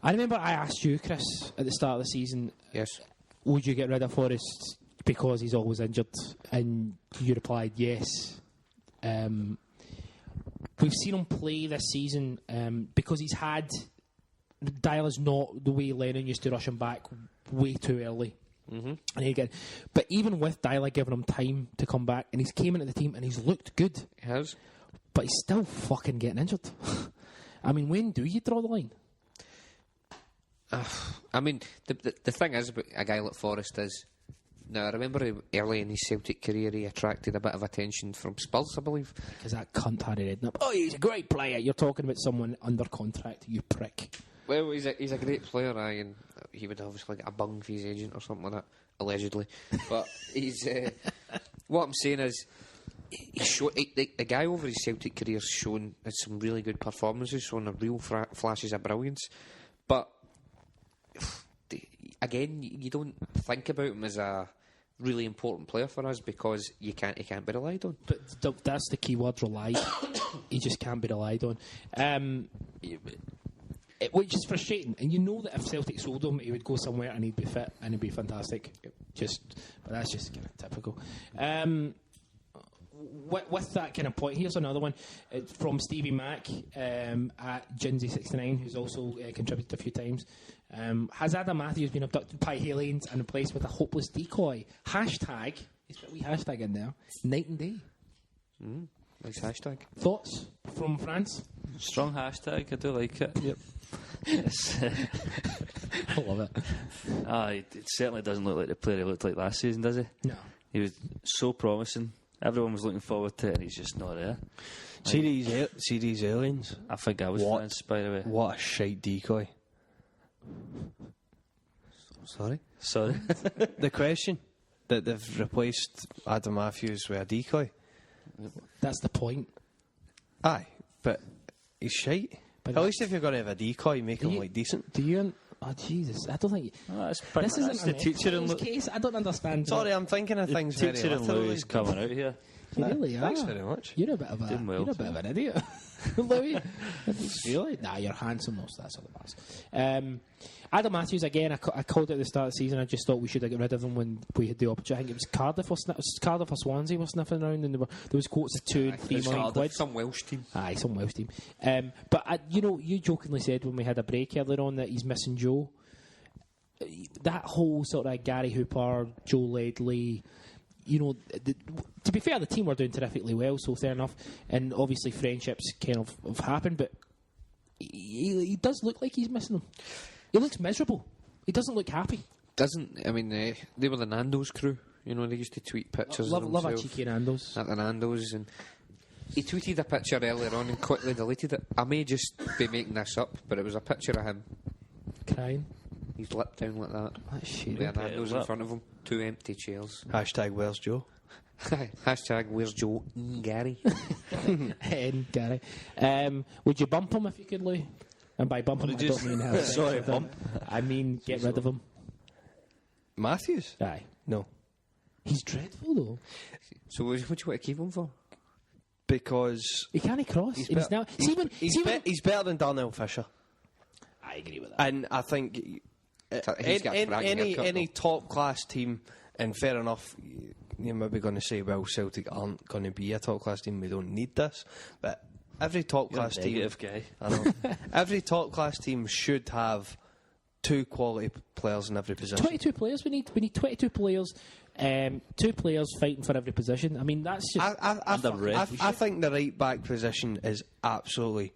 I remember I asked you, Chris, at the start of the season, Yes. would you get rid of Forrest because he's always injured? And you replied yes. We've seen him play this season because he's had... Deila's not the way Lennon used to rush him back way too early. Mm-hmm. And again, but even with Deila giving him time to come back, and he's came into the team and he's looked good. He has. But he's still fucking getting injured. I mean, when do you draw the line? I mean, the thing is about a guy like Forrest is... Now, I remember early in his Celtic career, he attracted a bit of attention from Spurs, I believe. Because that cunt Harry Redknapp. Oh, he's a great player. You're talking about someone under contract, you prick. Well, he's a great player, and he would obviously get a bung for his agent or something like that, allegedly. But he's... what I'm saying is, the guy over his Celtic career has shown some really good performances, shown a real flashes of brilliance. But... Again, you don't think about him as a really important player for us because he can't be relied on. But that's the key word, relied. He just can't be relied on. Which is frustrating. And you know that if Celtic sold him, he would go somewhere and he'd be fit and he'd be fantastic. But that's just kind of typical. With that kind of point, here's another one from Stevie Mack at Ginsey69, who's also contributed a few times. Has Adam Matthews been abducted by aliens and replaced with a hopeless decoy? Hashtag, he's got a wee hashtag in there, night and day. Nice hashtag. Thoughts from France? Strong hashtag, I do like it. Yep. Yes. I love it. It certainly doesn't look like the player he looked like last season, does he? No. He was so promising. Everyone was looking forward to it, and he's just not there. See these aliens? I think I was France, by the way. What a shite decoy. Sorry? The question that they've replaced Adam Matthews with a decoy. That's the point. Aye, but he's shite. But at least if you're going to have a decoy, make him look decent. Do you... Oh, Jesus. I don't think... This isn't the teacher in case. I don't understand. Sorry, I'm thinking of things very teacher in literally. Louis coming out here. You really are. Thanks very much. You're a bit of an idiot, Louis. Really? Nah, you're handsome. Most that's all that matters. Adam Matthews again. I called it at the start of the season. I just thought we should have got rid of him when we had the opportunity. I think it was Cardiff or Swansea were sniffing around, and there was quotes of 2 and 3 million quid. Some Welsh team. Aye, some Welsh team. But you jokingly said when we had a break earlier on that he's missing Joe. That whole sort of Gary Hooper, Joe Ledley. To be fair, the team were doing terrifically well, so fair enough. And obviously, friendships kind of have happened, but he does look like he's missing them. He looks miserable. He doesn't look happy. I mean, they were the Nando's crew. You know, they used to tweet pictures of themselves. Love a cheeky Nando's. At the Nando's. And he tweeted a picture earlier on and quickly deleted it. I may just be making this up, but it was a picture of him crying. He's lip down like that. That's shit. With a Nando's in front of him. 2 empty chairs. Hashtag where's Joe? Hashtag where's Joe? Gary. And Gary. Would you bump him if you could, Lou? And by bump him, I don't mean have sex with him. I mean get rid of him. Matthews? Aye. No. He's dreadful though. So what do you want to keep him for? Because he can't cross. He's better than Darnell Fisher. I agree with that. And I think any top class team, and fair enough, you're maybe going to say, well, Celtic aren't going to be a top class team, we don't need this. But every top class team, guy. I know, every top class team should have 2 quality players in every position. 22 players we need. We need 22 players. 2 players fighting for every position. I mean, that's just... I think the right back position is absolutely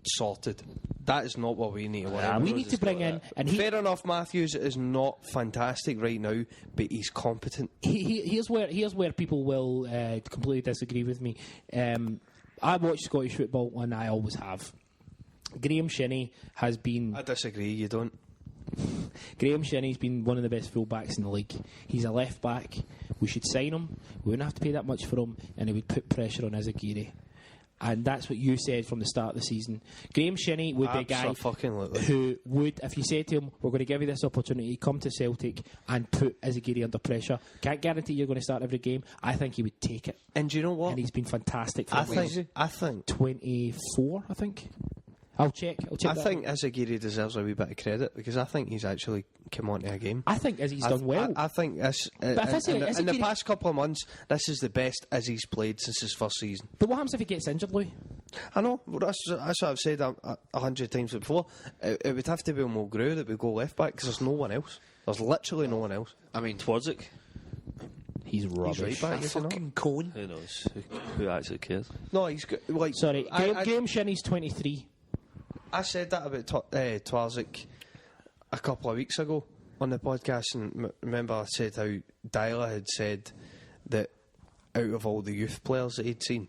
sorted. That is not what we need to worry. We need to bring in... And fair enough, Matthews is not fantastic right now, but he's competent. Here's where people will completely disagree with me. I watch Scottish football, and I always have. Graham Shinney has been... I disagree, you don't. Graham Shinney's been one of the best full-backs in the league. He's a left-back. We should sign him. We wouldn't have to pay that much for him, and he would put pressure on Izagiri. And that's what you said from the start of the season. Graham Shinney would be a guy who would, if you said to him, we're going to give you this opportunity, come to Celtic and put Izagiri under pressure. Can't guarantee you're going to start every game. I think he would take it. And do you know what? And he's been fantastic for I think 24, I think. I'll check. I think Izagiri deserves a wee bit of credit because I think he's actually come onto a game. I think Izzy's done well. I think this, in the past couple of months, this is the best Izzy's played since his first season. But what happens if he gets injured, Louis? I know, well, that's what I've said 100 times before. It would have to be Mulgrew that would go left back because there's no one else. There's literally no one else. I mean, Twardzik. He's rubbish. He's right back, is he not? fucking cone. Who knows? Who actually cares? No, he's good. Like, Sorry, Graham Shinnie's 23. I said that about Twardzik a couple of weeks ago on the podcast, and remember I said how Deila had said that out of all the youth players that he'd seen,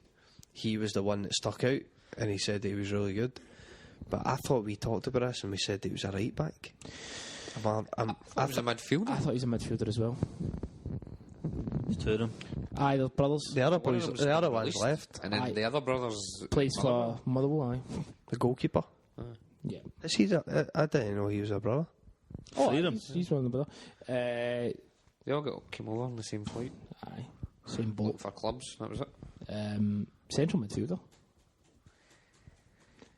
he was the one that stuck out, and he said he was really good. But I thought we talked about this and we said he was a right back. I thought he was a midfielder. I thought he was a midfielder as well. There's two of them. Aye, they're brothers. The other One of boys, them's the other been one's released, left. and then Aye. the other brothers Plays for Motherwell, aye. The goalkeeper. Yeah. Is he? I didn't know he was a brother. Oh, Freedom. he's one of the brothers. They all came over on the same flight. Aye. Same boat. Both for clubs. That was it. Central midfielder.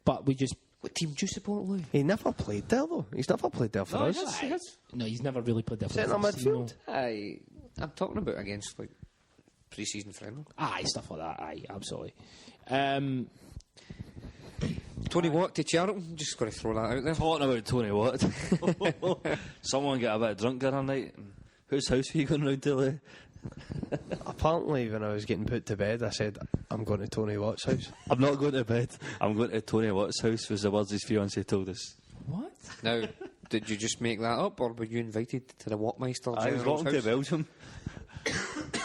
But we just... What team do you support, Louis? He never played there though. He's never played there for us. No, he's never really played there for Centre us. midfield. I'm talking about against like pre-season friendly. Aye, stuff like that. Aye, absolutely. Tony Watt to Charlton. Just got to throw that out there. Talking about Tony Watt. Someone got a bit drunk the other night. Whose house were you going round to, Lee? Apparently, when I was getting put to bed, I said, I'm going to Tony Watt's house. I'm not going to bed. I'm going to Tony Watt's house, was the words his fiancée told us. What? Now, did you just make that up, or were you invited to the Wattmeister? I was walking to Belgium.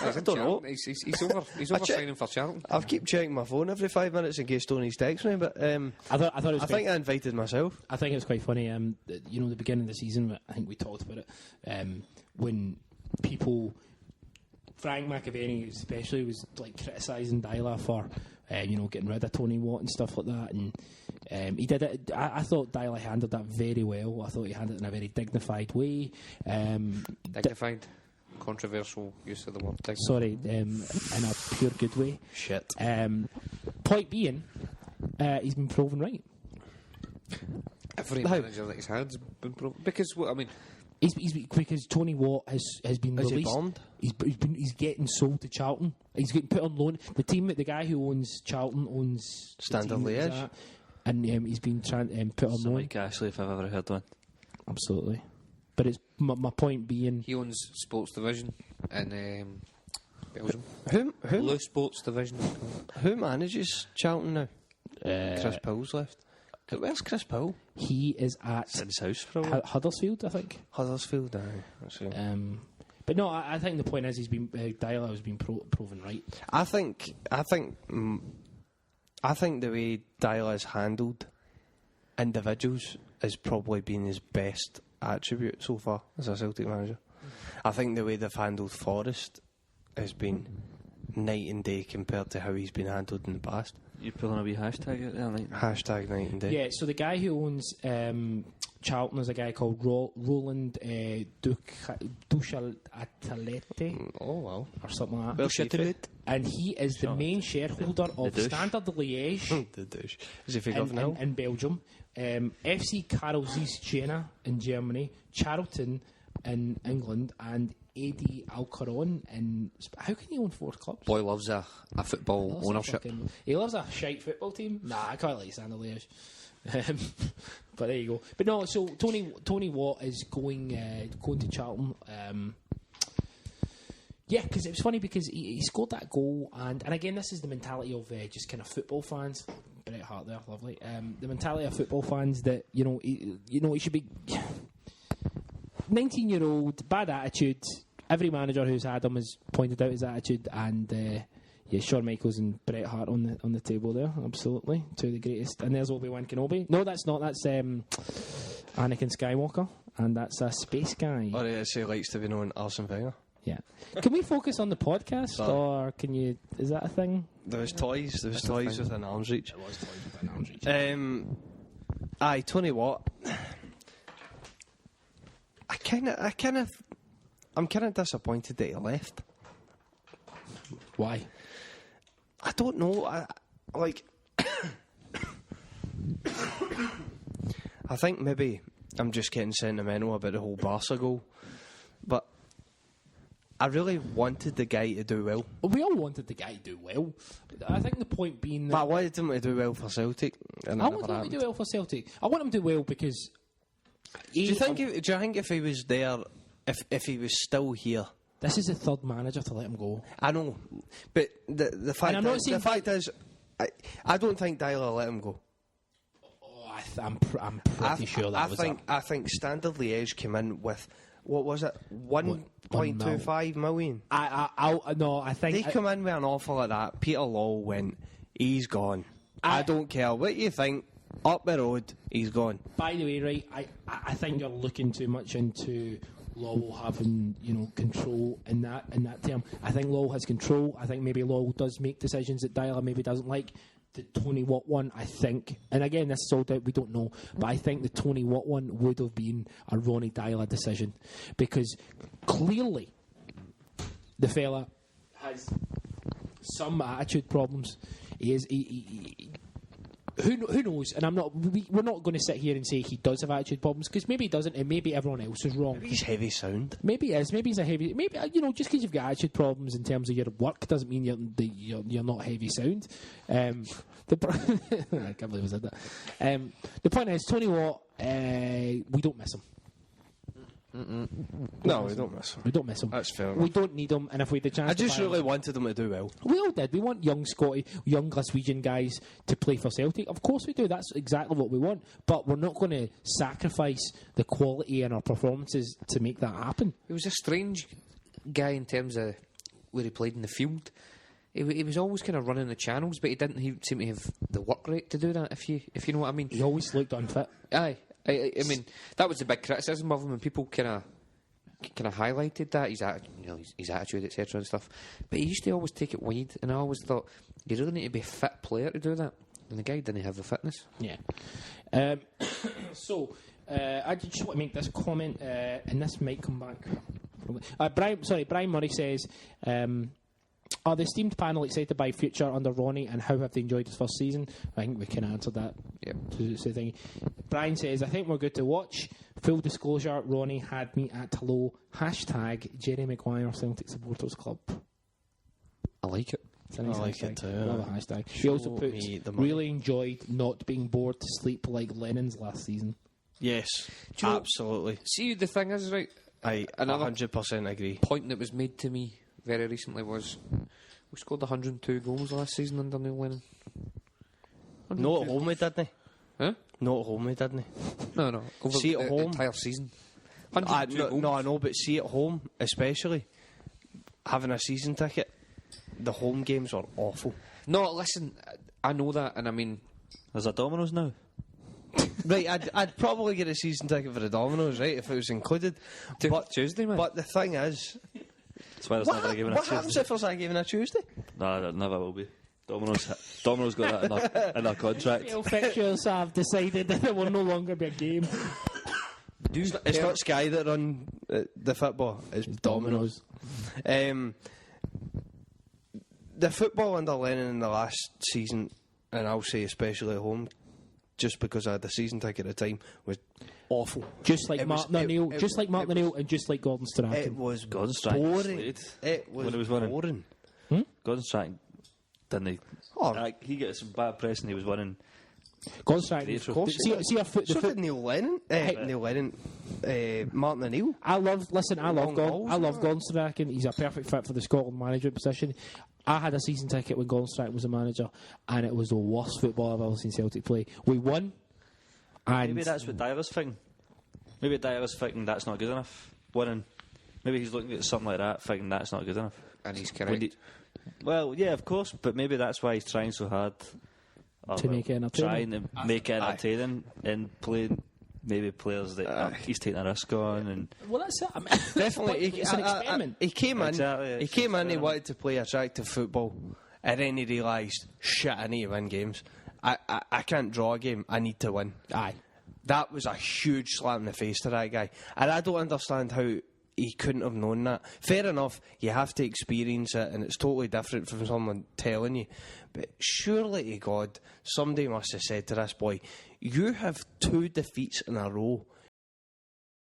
I don't know. He's over signing for Charlton. I keep checking my phone every 5 minutes in case Tony's texts me, but I thought it was I think I invited myself. I think it was quite funny. You know, the beginning of the season, I think we talked about it, when people, Frank McAvenny especially, was like criticising Deila for, getting rid of Tony Watt and stuff like that, and he did it. I thought Deila handled that very well. I thought he handled it in a very dignified way. Dignified, controversial use of the word. Sorry, in a pure good way. Shit. Point being, he's been proven right. Every manager that he's had has been because I mean. He's because Tony Watt has been Is he released. bond? He's getting sold to Charlton. He's getting put on loan. The guy who owns Charlton owns Standard Liège, and he's been put on loan. Mike Ashley, if I've ever heard one. Absolutely, but it's my point being He owns Sports Division in Belgium. Who Blue Sports Division. who manages Charlton now? Chris Powell's left. Where's Chris Powell? he is at It's in his house, probably. Huddersfield, I think. Huddersfield. That's it. But no, I think the point is he's been Deila has been proven right. I think the way Deila has handled individuals has probably been his best attribute so far as a Celtic manager. I think the way they've handled Forrest has been night and day compared to how he's been handled in the past. You pulling a wee hashtag out there, like? Hashtag night and day. Yeah, so the guy who owns Charlton is a guy called Roland Duchatalete Oh wow. or something like that. Where's he from? And he is the main shareholder of douche. Standard Liège The douche. Is he from now? in Belgium, FC Karl Zeiss Jena in Germany, Charlton in England, and AD Alcaron in... How can he own 4 clubs? Boy loves a football ownership. He loves a shite football team. Nah, I quite like Standard Liège. But there you go. But no, so Tony Watt is going to Charlton. Yeah, because it was funny because he scored that goal, and again, this is the mentality of just kind of football fans. Bret Hart there, lovely. The mentality of football fans that he should be 19-year-old, bad attitude. Every manager who's had him has pointed out his attitude, and Shawn Michaels and Bret Hart on the table there, absolutely, two of the greatest. And there's Obi-Wan Kenobi. No, that's not. That's Anakin Skywalker, and that's a space guy. Or he likes to be known Arsene Wenger. Yeah. Can we focus on the podcast, or can you? Is that a thing? There was toys. There was toys within arm's reach. It was toys within arm's reach. Aye, Tony Watt. I'm kind of disappointed that he left. Why? I don't know. I think maybe I'm just getting sentimental about the whole Barca goal, but I really wanted the guy to do well. We all wanted the guy to do well. I think the point being that... But I wanted him to do well for Celtic. And I wanted him to do well for Celtic. I want him to do well because... Do you think if he was there, if he was still here... This is the third manager to let him go. I know, but the fact is, I don't think Deila let him go. Oh, I'm pretty sure that was it. I think Standard Liège came in with, what was it, 1.25 million? I think... They come in with an offer like that. Peter Lawwell went, he's gone. I don't care what you think, up the road, he's gone. By the way, right, I think you're looking too much into Lawwell having, control in that term. I think Lawwell has control. I think maybe Lawwell does make decisions that Deila maybe doesn't like. The Tony Watt one, I think, and again, this is all doubt, we don't know, but I think the Tony Watt one would have been a Ronny Deila decision, because clearly the fella has some attitude problems. Who knows? And we're not going to sit here and say he does have attitude problems, because maybe he doesn't, and maybe everyone else is wrong. Maybe he's heavy sound. Maybe he is. Maybe he's a heavy. Maybe just because you've got attitude problems in terms of your work doesn't mean you're not heavy sound. I can't believe I said that. The point is, Tony Watt, we don't miss him. No, we don't miss him. We don't miss him. That's fair enough. We don't need him, and if we had the chance, I just really wanted him to do well. We all did. We want young Glaswegian guys to play for Celtic. Of course we do. That's exactly what we want. But we're not going to sacrifice the quality in our performances to make that happen. He was a strange guy in terms of where he played in the field. He was always kind of running the channels, but he didn't seem to have the work rate to do that, if you know what I mean. He always looked unfit. Aye. I mean, that was the big criticism of him, and people kind of highlighted that his attitude, etc. and stuff. But he used to always take it wide, and I always thought you really need to be a fit player to do that, and the guy didn't have the fitness. Yeah. So I just want to make this comment, and this might come back. Brian Murray says. Are the esteemed panel excited by future under Ronny, and how have they enjoyed his first season? I think we can answer that. Yep. Brian says, I think we're good to watch. Full disclosure, Ronny had me at hello. # Jerry Maguire Celtic Supporters Club. I like it. It's a nice I like hashtag. it too. Love a hashtag. He also Show puts, me the money. really enjoyed not being bored to sleep like Lennon's last season. Yes, Do you know- absolutely. See, the thing is, right, I Another 100% agree. point that was made to me very recently was we scored 102 goals last season under Neil Lennon. No, at home we didn't. Huh? No, at home we didn't. No. Over See, at the home- entire season. 102 goals. No, I know, but see, at home, especially having a season ticket, the home games are awful. No, listen, I know that, and I mean, There's a Domino's now. Right, I'd probably get a season ticket for the Domino's, right, if it was included. But Tuesday, man. But the thing is, That's why there's never a game on a what happens Tuesday. if there's a game on a Tuesday? No, there never will be. Domino's got that in their contract. All fixtures have decided that there will no longer be a game. It's not Sky that run the football, it's Domino's. The football under Lennon in the last season, and I'll say especially at home, just because I had the season ticket at the time, was awful. Just like It was- Martin O'Neill, it- just like Martin it was- O'Neill, and just like Gordon Strachan. It was Gordon Strachan boring. played It was when he was winning. boring. Gordon Strachan, didn't he? Oh. He got some bad press and he was winning. Gordon Strachan. Great, of course. See our foot. So did Neil Lennon. Martin O'Neill. I love Long goals, Gordon Strachan. He's a perfect fit for the Scotland management position. I had a season ticket when Gordon Strachan was a manager, and it was the worst football I've ever seen Celtic play. We won, and Maybe that's what Dyer's thinking. Maybe Dyer's thinking that's not good enough. Winning. Maybe he's looking at something like that, thinking that's not good enough. and he's correct. Well, yeah, of course, but maybe that's why he's trying so hard To make it entertaining. Trying to make it entertaining and playing maybe players that he's taking a risk on. And well, that's it. I mean, Definitely, it's an experiment. he came in. Exactly, He came in. He fair wanted to play attractive football, and then he realised, shit, I need to win games. I can't draw a game. I need to win. Aye. That was a huge slap in the face to that guy, and I don't understand how he couldn't have known that. Fair enough, you have to experience it, and it's totally different from someone telling you. But surely to God, somebody must have said to this boy, You have 2 defeats in a row